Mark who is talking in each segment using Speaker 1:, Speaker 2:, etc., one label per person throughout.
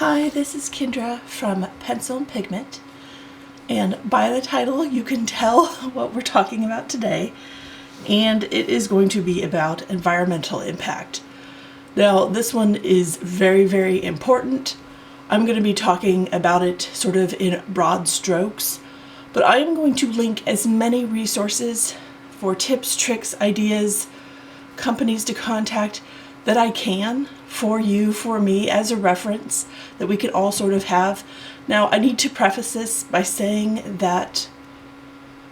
Speaker 1: Hi, this is Kendra from Pencil and Pigment, and by the title you can tell what we're talking about today, and it is going to be about environmental impact. Now, this one is very, very important. I'm going to be talking about it sort of in broad strokes, but I am going to link as many resources for tips, tricks, ideas, companies to contact that I can for you, for me, as a reference that we can all sort of have. Now, I need to preface this by saying that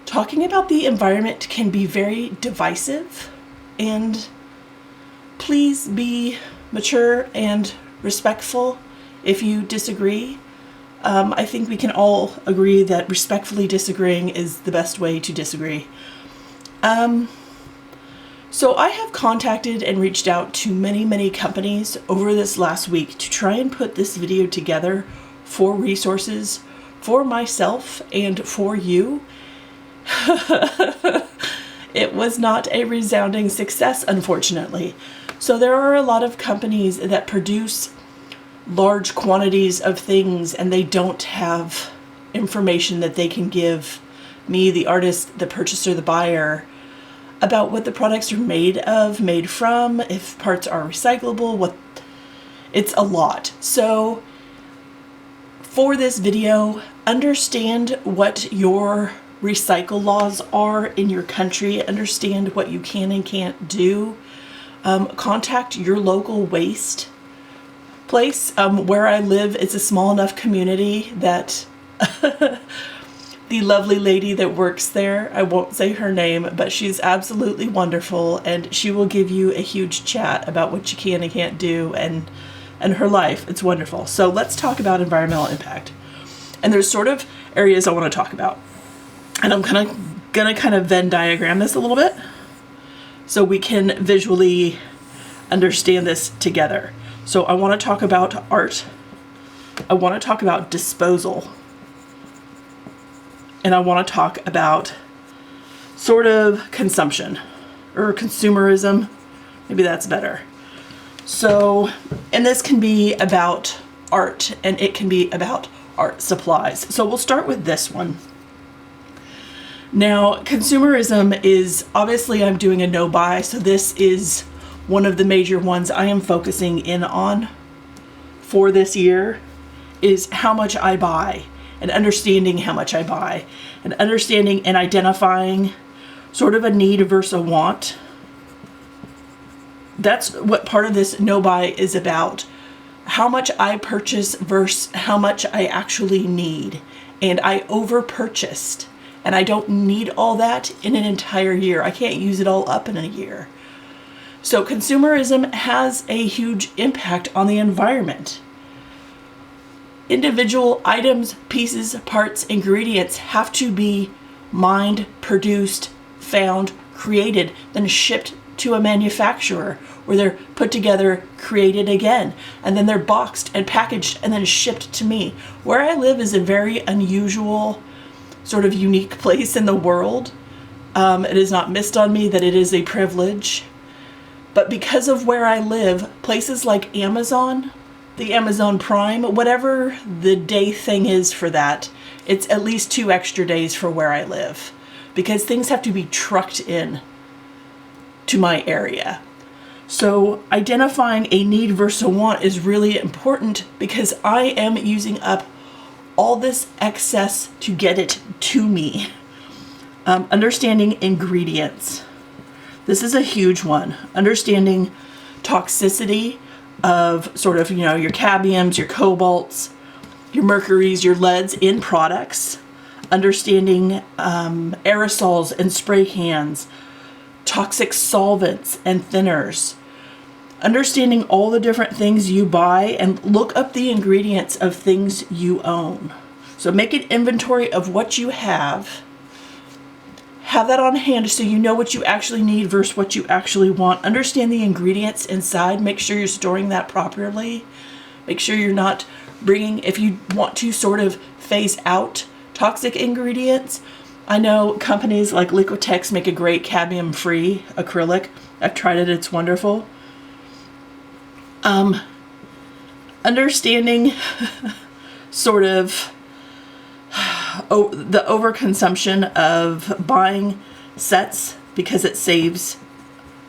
Speaker 1: talking about the environment can be very divisive, and please be mature and respectful if you disagree. I think we can all agree that respectfully disagreeing is the best way to disagree. So I have contacted and reached out to many companies over this last week to try and put this video together for resources for myself and for you. It was not a resounding success, unfortunately. So there are a lot of companies that produce large quantities of things and they don't have information that they can give me, the artist, the purchaser, the buyer, about what the products are made of, made from, if parts are recyclable, it's a lot. So for this video, understand what your recycle laws are in your country, understand what you can and can't do. Contact your local waste place. Where I live, it's a small enough community that the lovely lady that works there, I won't say her name, but she's absolutely wonderful, and she will give you a huge chat about what you can and can't do and her life. It's wonderful. So let's talk about environmental impact. And there's sort of areas I want to talk about. And I'm gonna kind of Venn diagram this a little bit so we can visually understand this together. So I want to talk about art. I want to talk about disposal. And I want to talk about sort of consumption or consumerism. Maybe that's better. So, and this can be about art and it can be about art supplies. So we'll start with this one. Now, consumerism is obviously, I'm doing a no buy. So this is one of the major ones I am focusing in on for this year, is how much I buy. And understanding how much I buy, and understanding and identifying sort of a need versus a want. That's what part of this no buy is about. How much I purchase versus how much I actually need. And I over purchased, and I don't need all that in an entire year. I can't use it all up in a year. So consumerism has a huge impact on the environment. Individual items, pieces, parts, ingredients have to be mined, produced, found, created, then shipped to a manufacturer where they're put together, created again, and then they're boxed and packaged and then shipped to me. Where I live is a very unusual, sort of unique place in the world. It is not missed on me that it is a privilege. But because of where I live, places like Amazon, the Amazon Prime, whatever the day thing is for that, it's at least 2 extra days for where I live because things have to be trucked in to my area. So identifying a need versus a want is really important because I am using up all this excess to get it to me. Understanding ingredients. This is a huge one. Understanding toxicity of sort of, your cadmiums, your cobalts, your mercuries, your leads in products, understanding aerosols and spray cans, toxic solvents and thinners, understanding all the different things you buy, and look up the ingredients of things you own. So make an inventory of what you have that on hand so you know what you actually need versus what you actually want. Understand the ingredients inside. Make sure you're storing that properly. Make sure you're not bringing, if you want to sort of phase out toxic ingredients. I know companies like Liquitex make a great cadmium-free acrylic. I've tried it. It's wonderful. understanding sort of the overconsumption of buying sets because it saves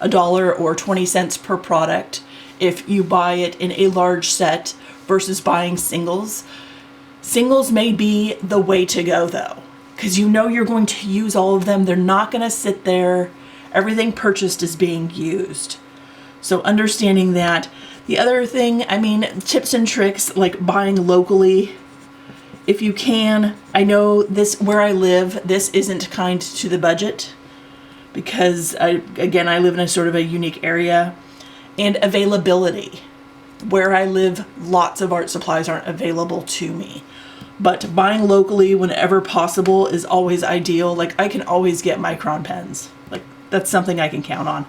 Speaker 1: $1 or 20 cents per product if you buy it in a large set versus buying singles. Singles may be the way to go though, because you know you're going to use all of them. They're not going to sit there. Everything purchased is being used. So understanding that. The other thing, I mean, tips and tricks like buying locally. If you can, I know this, where I live, this isn't kind to the budget because I live in a sort of a unique area, and availability. Where I live, lots of art supplies aren't available to me, but buying locally whenever possible is always ideal. Like I can always get micron pens. Like that's something I can count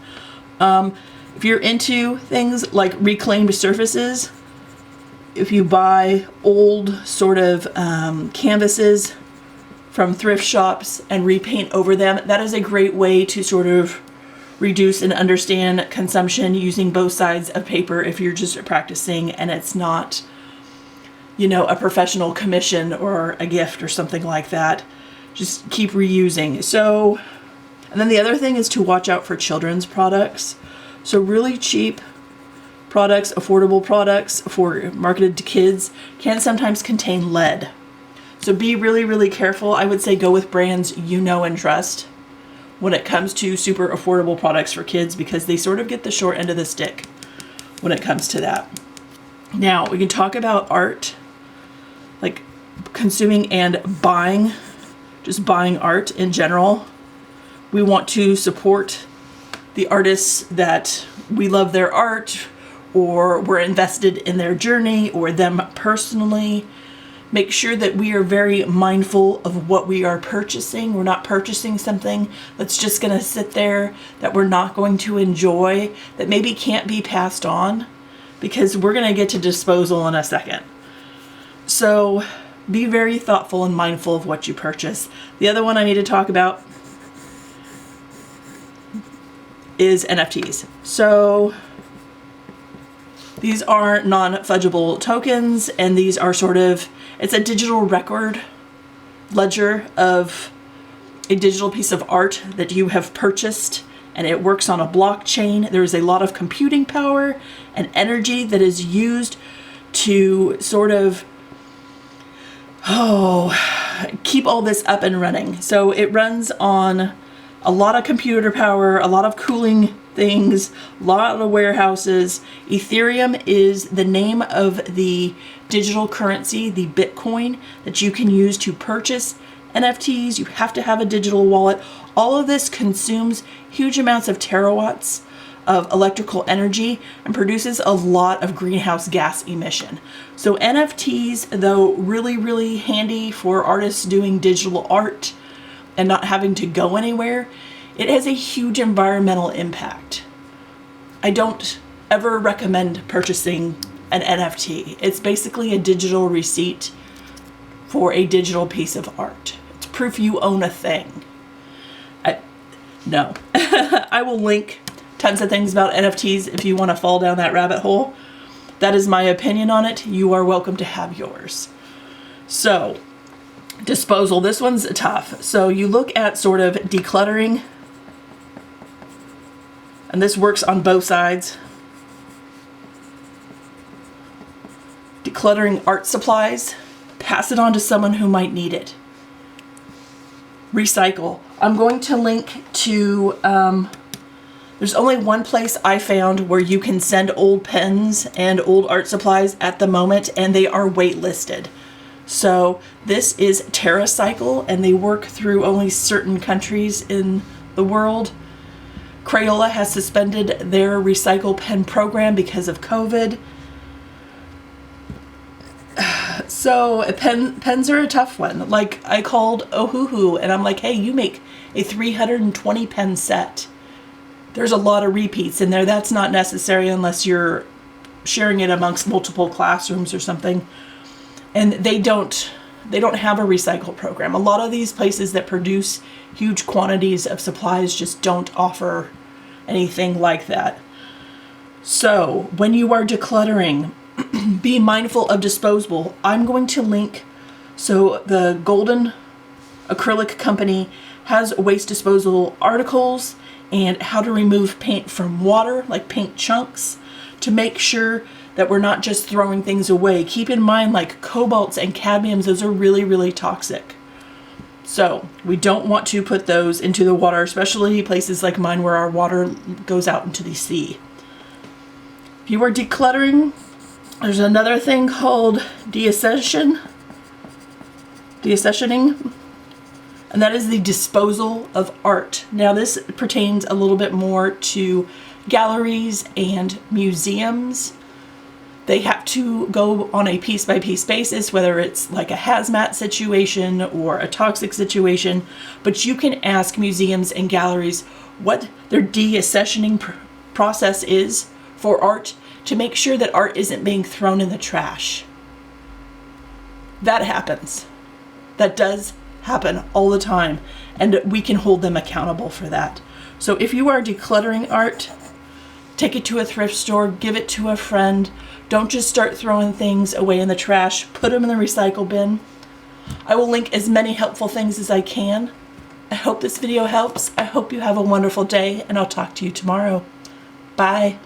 Speaker 1: on. If you're into things like reclaimed surfaces, if you buy old sort of canvases from thrift shops and repaint over them, that is a great way to sort of reduce and understand consumption using both sides of paper if you're just practicing and it's not, you know, a professional commission or a gift or something like that. Just keep reusing. So, and then the other thing is to watch out for children's products. So really cheap products, affordable products for marketed to kids can sometimes contain lead. So be really, really careful. I would say go with brands you know and trust when it comes to super affordable products for kids, because they sort of get the short end of the stick when it comes to that. Now we can talk about art, like consuming and buying, just buying art in general. We want to support the artists that we love their art, or we're invested in their journey, or them personally. Make sure that we are very mindful of what we are purchasing. We're not purchasing something that's just going to sit there, that we're not going to enjoy, that maybe can't be passed on, because we're going to get to disposal in a second. So be very thoughtful and mindful of what you purchase. The other one I need to talk about is NFTs. So these are non-fungible tokens, and these are sort of, it's a digital record ledger of a digital piece of art that you have purchased, and it works on a blockchain. There is a lot of computing power and energy that is used to sort of, keep all this up and running. So it runs on a lot of computer power, a lot of cooling things, a lot of warehouses. Ethereum is the name of the digital currency, the Bitcoin, that you can use to purchase NFTs. You have to have a digital wallet. All of this consumes huge amounts of terawatts of electrical energy and produces a lot of greenhouse gas emission. So NFTs, though really, really handy for artists doing digital art and not having to go anywhere, it has a huge environmental impact. I don't ever recommend purchasing an NFT. It's basically a digital receipt for a digital piece of art. It's proof you own a thing. No. I will link tons of things about NFTs if you want to fall down that rabbit hole. That is my opinion on it. You are welcome to have yours. So, disposal. This one's tough. So you look at sort of decluttering, and this works on both sides. Decluttering art supplies, pass it on to someone who might need it. Recycle. I'm going to link to, there's only one place I found where you can send old pens and old art supplies at the moment, and they are waitlisted. So this is TerraCycle, and they work through only certain countries in the world. Crayola has suspended their recycle pen program because of COVID. So pens are a tough one. Like, I called Ohuhu and I'm like, hey, you make a 320 pen set. There's a lot of repeats in there. That's not necessary unless you're sharing it amongst multiple classrooms or something. And they don't have a recycle program. A lot of these places that produce huge quantities of supplies just don't offer anything like that. So when you are decluttering, be mindful of disposable. I'm going to link, so the Golden Acrylic Company has waste disposal articles and how to remove paint from water, like paint chunks, to make sure that we're not just throwing things away. Keep in mind, like cobalts and cadmiums, those are really, really toxic. So we don't want to put those into the water, especially places like mine where our water goes out into the sea. If you are decluttering, there's another thing called deassessioning, and that is the disposal of art. Now this pertains a little bit more to galleries and museums. They have to go on a piece-by-piece basis, whether it's like a hazmat situation or a toxic situation, but you can ask museums and galleries what their deassessioning process is for art to make sure that art isn't being thrown in the trash. That happens. That does happen all the time, and we can hold them accountable for that. So if you are decluttering art, take it to a thrift store, give it to a friend. Don't just start throwing things away in the trash. Put them in the recycle bin. I will link as many helpful things as I can. I hope this video helps. I hope you have a wonderful day, and I'll talk to you tomorrow. Bye.